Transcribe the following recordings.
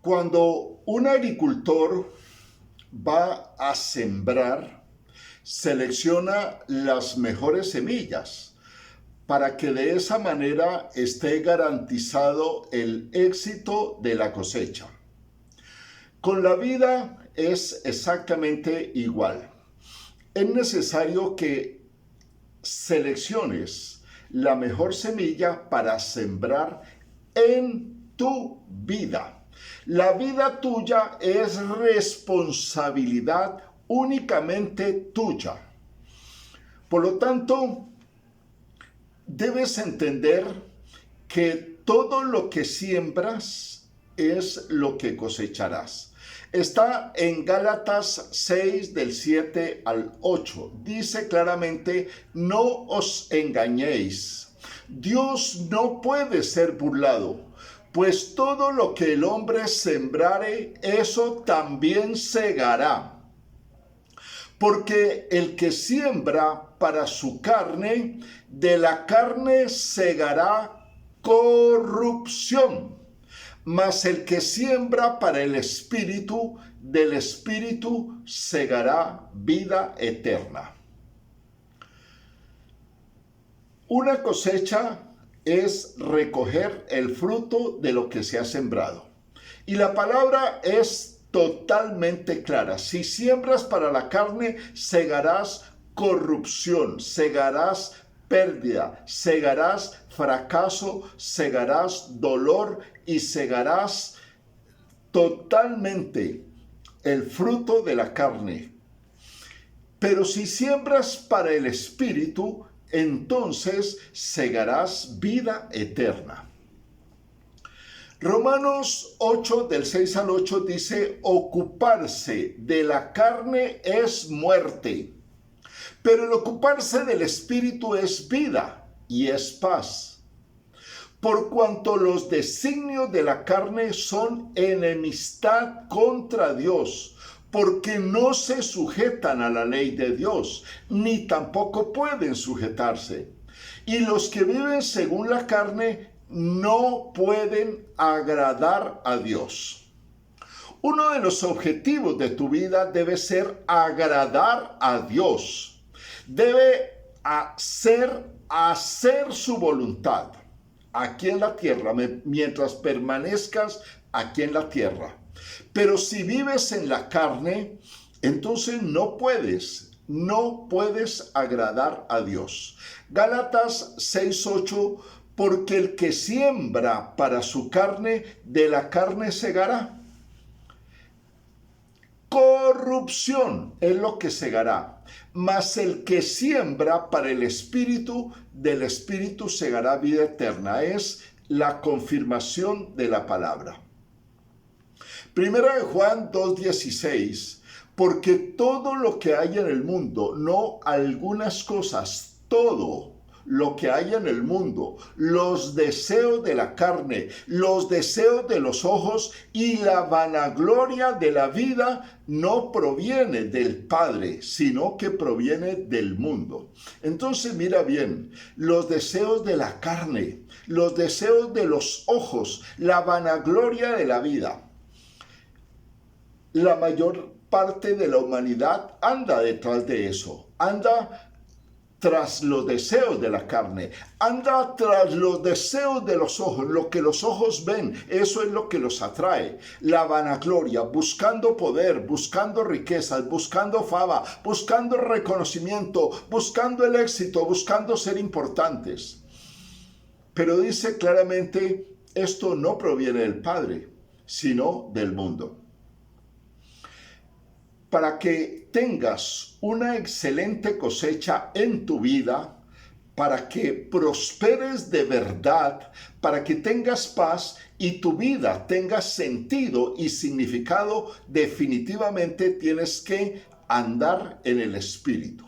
Cuando un agricultor va a sembrar, selecciona las mejores semillas para que de esa manera esté garantizado el éxito de la cosecha. Con la vida es exactamente igual. Es necesario que selecciones la mejor semilla para sembrar en tu vida. La vida tuya es responsabilidad únicamente tuya. Por lo tanto, debes entender que todo lo que siembras es lo que cosecharás. Está en Gálatas 6 del 7 al 8. Dice claramente, no os engañéis. Dios no puede ser burlado, pues todo lo que el hombre sembrare, eso también segará. Porque el que siembra para su carne, de la carne segará corrupción. Mas el que siembra para el Espíritu, del Espíritu segará vida eterna. Una cosecha es recoger el fruto de lo que se ha sembrado. Y la palabra es totalmente clara. Si siembras para la carne, segarás corrupción, segarás pérdida, segarás fracaso, segarás dolor y segarás totalmente el fruto de la carne. Pero si siembras para el Espíritu, entonces segarás vida eterna. Romanos 8 del 6 al 8 dice, ocuparse de la carne es muerte, pero el ocuparse del Espíritu es vida y es paz. Por cuanto los designios de la carne son enemistad contra Dios, porque no se sujetan a la ley de Dios, ni tampoco pueden sujetarse. Y los que viven según la carne no pueden agradar a Dios. Uno de los objetivos de tu vida debe ser agradar a Dios. Debe hacer su voluntad aquí en la tierra, mientras permanezcas aquí en la tierra. Pero si vives en la carne, entonces no puedes agradar a Dios. Gálatas 6:8, porque el que siembra para su carne, de la carne segará. Corrupción es lo que segará, mas el que siembra para el Espíritu, del Espíritu segará vida eterna. Es la confirmación de la palabra. Primera de Juan 2:16, porque todo lo que hay en el mundo, no algunas cosas, todo lo que hay en el mundo, los deseos de la carne, los deseos de los ojos y la vanagloria de la vida no proviene del Padre, sino que proviene del mundo. Entonces mira bien, los deseos de la carne, los deseos de los ojos, la vanagloria de la vida. La mayor parte de la humanidad anda detrás de eso, anda tras los deseos de la carne, anda tras los deseos de los ojos, lo que los ojos ven, eso es lo que los atrae, la vanagloria, buscando poder, buscando riquezas, buscando fama, buscando reconocimiento, buscando el éxito, buscando ser importantes. Pero dice claramente, esto no proviene del Padre, sino del mundo. Para que tengas una excelente cosecha en tu vida, para que prosperes de verdad, para que tengas paz y tu vida tenga sentido y significado, definitivamente tienes que andar en el Espíritu.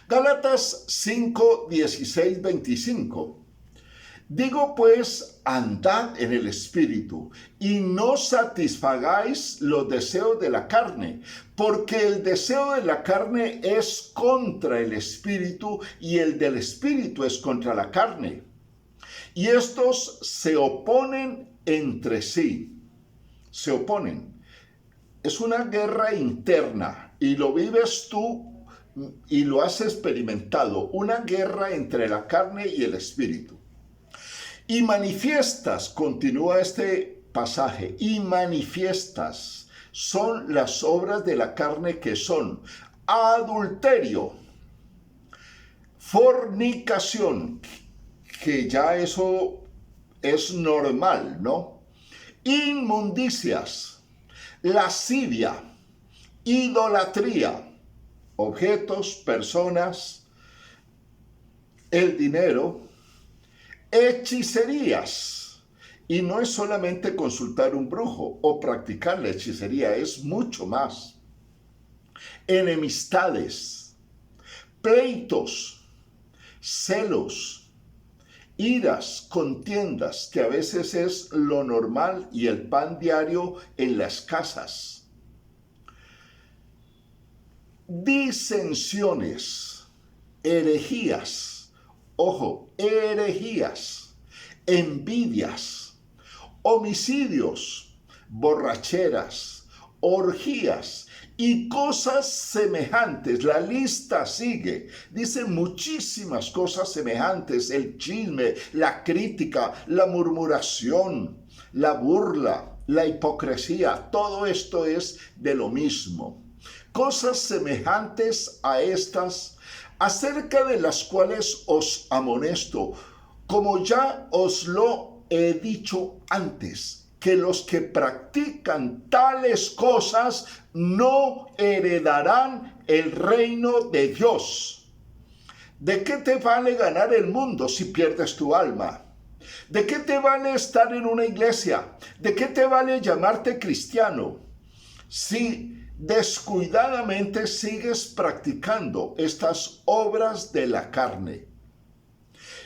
Gálatas 5, 16, 25. Digo pues, andad en el Espíritu, y no satisfagáis los deseos de la carne, porque el deseo de la carne es contra el Espíritu, y el del Espíritu es contra la carne. Y estos se oponen entre sí, se oponen. Es una guerra interna y lo vives tú y lo has experimentado, una guerra entre la carne y el espíritu. Y manifiestas, continúa este pasaje, y manifiestas son las obras de la carne, que son adulterio, fornicación, que ya eso es normal, ¿no? Inmundicias, lascivia, idolatría, objetos, personas, el dinero, hechicerías. Y no es solamente consultar un brujo o practicar la hechicería, es mucho más. Enemistades, pleitos, celos, iras, contiendas, que a veces es lo normal y el pan diario en las casas. Disensiones, herejías, ojo, herejías, envidias, homicidios, borracheras, orgías y cosas semejantes. La lista sigue. Dice muchísimas cosas semejantes: el chisme, la crítica, la murmuración, la burla, la hipocresía. Todo esto es de lo mismo. Cosas semejantes a estas, acerca de las cuales os amonesto, como ya os lo he dicho antes, que los que practican tales cosas no heredarán el reino de Dios. ¿De qué te vale ganar el mundo si pierdes tu alma? ¿De qué te vale estar en una iglesia? ¿De qué te vale llamarte cristiano si descuidadamente sigues practicando estas obras de la carne?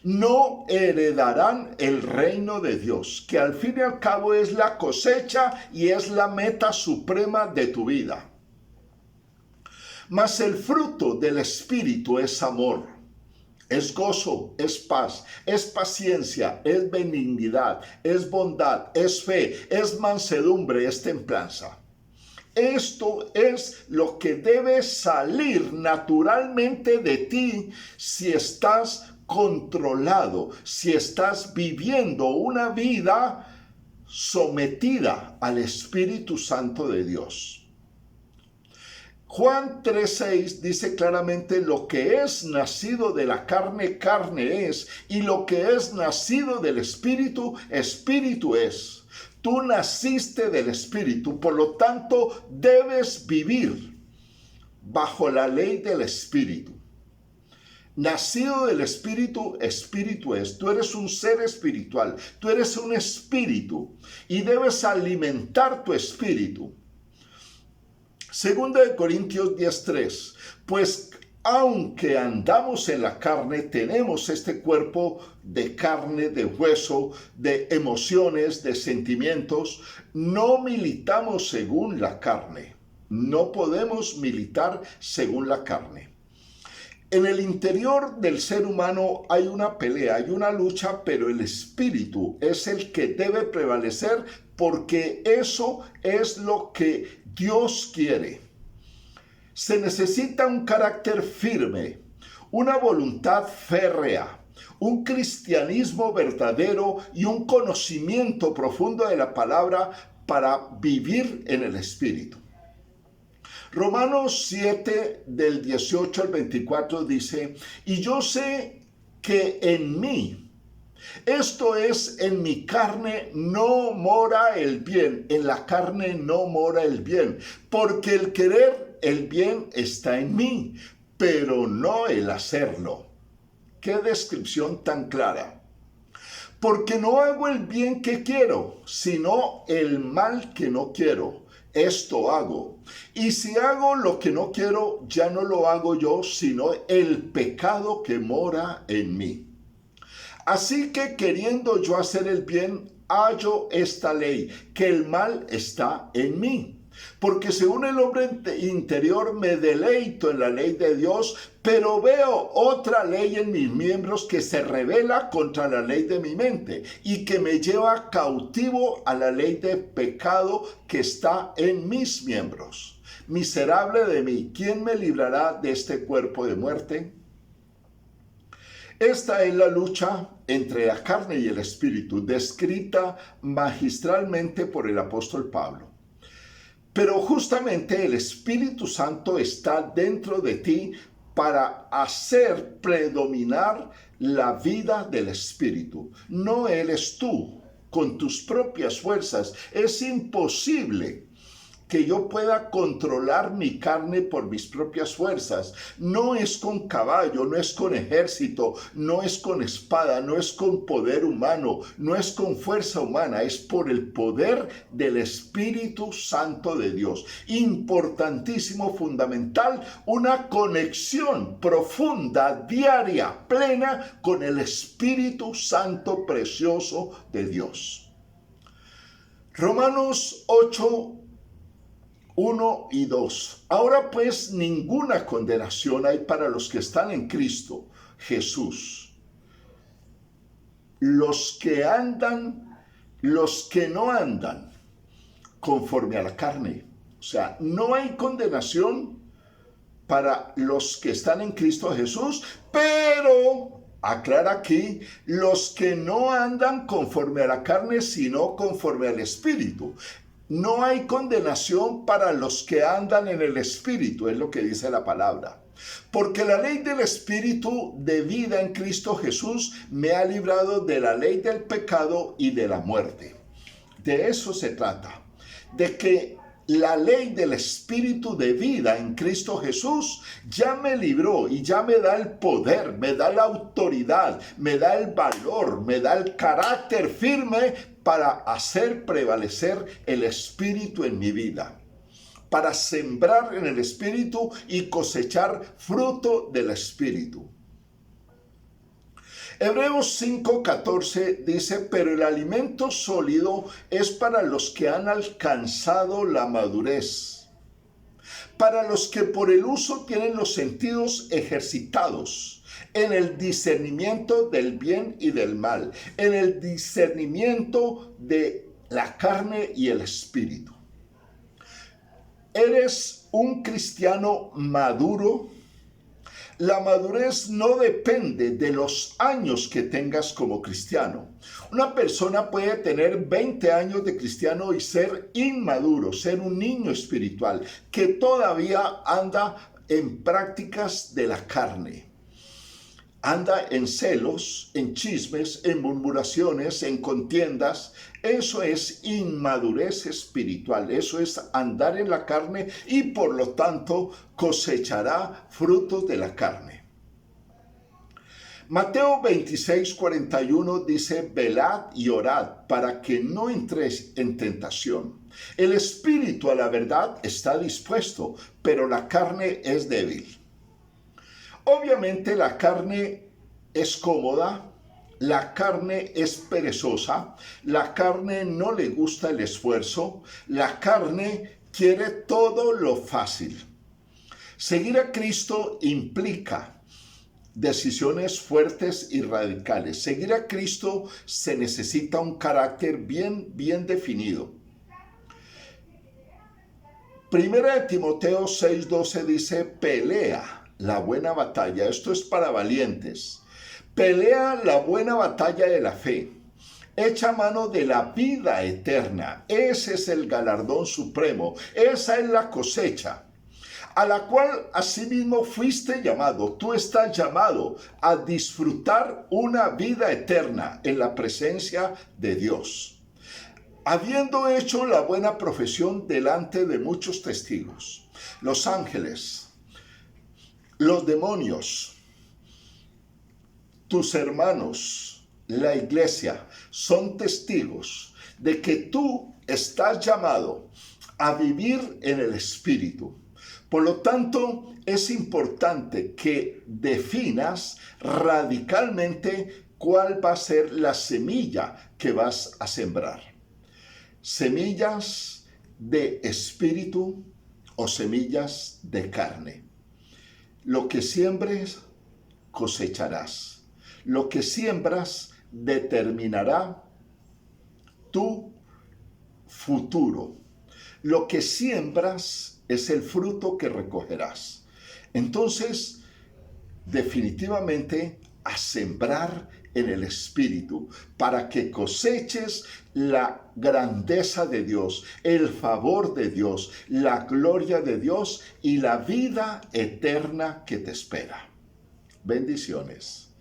No heredarán el reino de Dios, que al fin y al cabo es la cosecha y es la meta suprema de tu vida. Mas el fruto del Espíritu es amor, es gozo, es paz, es paciencia, es benignidad, es bondad, es fe, es mansedumbre, es templanza. Esto es lo que debe salir naturalmente de ti si estás controlado, si estás viviendo una vida sometida al Espíritu Santo de Dios. Juan 3:6 dice claramente: lo que es nacido de la carne, carne es, y lo que es nacido del Espíritu, Espíritu es. Tú naciste del Espíritu, por lo tanto debes vivir bajo la ley del Espíritu. Nacido del Espíritu, Espíritu es. Tú eres un ser espiritual, tú eres un espíritu y debes alimentar tu espíritu. Segunda de Corintios 10:3, pues aunque andamos en la carne, tenemos este cuerpo de carne, de hueso, de emociones, de sentimientos. No militamos según la carne. No podemos militar según la carne. En el interior del ser humano hay una pelea, hay una lucha, pero el espíritu es el que debe prevalecer, porque eso es lo que Dios quiere. Se necesita un carácter firme, una voluntad férrea, un cristianismo verdadero y un conocimiento profundo de la palabra para vivir en el Espíritu. Romanos 7, del 18 al 24 dice: y yo sé que en mí, esto es, en mi carne, no mora el bien. En la carne no mora el bien, porque el querer el bien está en mí, pero no el hacerlo. ¡Qué descripción tan clara! Porque no hago el bien que quiero, sino el mal que no quiero. Esto hago. Y si hago lo que no quiero, ya no lo hago yo, sino el pecado que mora en mí. Así que, queriendo yo hacer el bien, hallo esta ley, que el mal está en mí. Porque según el hombre interior me deleito en la ley de Dios, pero veo otra ley en mis miembros que se rebela contra la ley de mi mente y que me lleva cautivo a la ley de pecado que está en mis miembros. Miserable de mí, ¿quién me librará de este cuerpo de muerte? Esta es la lucha entre la carne y el espíritu, descrita magistralmente por el apóstol Pablo. Pero justamente el Espíritu Santo está dentro de ti para hacer predominar la vida del Espíritu. No eres tú con tus propias fuerzas. Es imposible que yo pueda controlar mi carne por mis propias fuerzas. No es con caballo, no es con ejército, no es con espada, no es con poder humano, no es con fuerza humana, es por el poder del Espíritu Santo de Dios. Importantísimo, fundamental, una conexión profunda, diaria, plena con el Espíritu Santo precioso de Dios. Romanos 8, 1 y 2. Ahora pues ninguna condenación hay para los que están en Cristo Jesús. Los que no andan conforme a la carne. O sea, no hay condenación para los que están en Cristo Jesús, pero aclara aquí, los que no andan conforme a la carne, sino conforme al Espíritu. No hay condenación para los que andan en el Espíritu, es lo que dice la palabra. Porque la ley del Espíritu de vida en Cristo Jesús me ha librado de la ley del pecado y de la muerte. De eso se trata, de que la ley del Espíritu de vida en Cristo Jesús ya me libró y ya me da el poder, me da la autoridad, me da el valor, me da el carácter firme para hacer prevalecer el Espíritu en mi vida, para sembrar en el Espíritu y cosechar fruto del Espíritu. Hebreos 5:14 dice, pero el alimento sólido es para los que han alcanzado la madurez, para los que por el uso tienen los sentidos ejercitados en el discernimiento del bien y del mal, en el discernimiento de la carne y el espíritu. ¿Eres un cristiano maduro? La madurez no depende de los años que tengas como cristiano. Una persona puede tener 20 años de cristiano y ser inmaduro, ser un niño espiritual que todavía anda en prácticas de la carne. Anda en celos, en chismes, en murmuraciones, en contiendas. Eso es inmadurez espiritual. Eso es andar en la carne y por lo tanto cosechará frutos de la carne. Mateo 26:41 dice, velad y orad para que no entréis en tentación. El espíritu a la verdad está dispuesto, pero la carne es débil. Obviamente la carne es cómoda, la carne es perezosa, la carne no le gusta el esfuerzo, la carne quiere todo lo fácil. Seguir a Cristo implica decisiones fuertes y radicales. Seguir a Cristo se necesita un carácter bien definido. Primera de Timoteo 6:12 dice, pelea la buena batalla. Esto es para valientes. Pelea la buena batalla de la fe. Echa mano de la vida eterna. Ese es el galardón supremo. Esa es la cosecha a la cual asimismo fuiste llamado. Tú estás llamado a disfrutar una vida eterna en la presencia de Dios, habiendo hecho la buena profesión delante de muchos testigos. Los ángeles, los demonios, tus hermanos, la iglesia, son testigos de que tú estás llamado a vivir en el Espíritu. Por lo tanto, es importante que definas radicalmente cuál va a ser la semilla que vas a sembrar. Semillas de espíritu o semillas de carne. Lo que siembres, cosecharás. Lo que siembras determinará tu futuro. Lo que siembras es el fruto que recogerás. Entonces, definitivamente, a sembrar en el Espíritu para que coseches la grandeza de Dios, el favor de Dios, la gloria de Dios y la vida eterna que te espera. Bendiciones.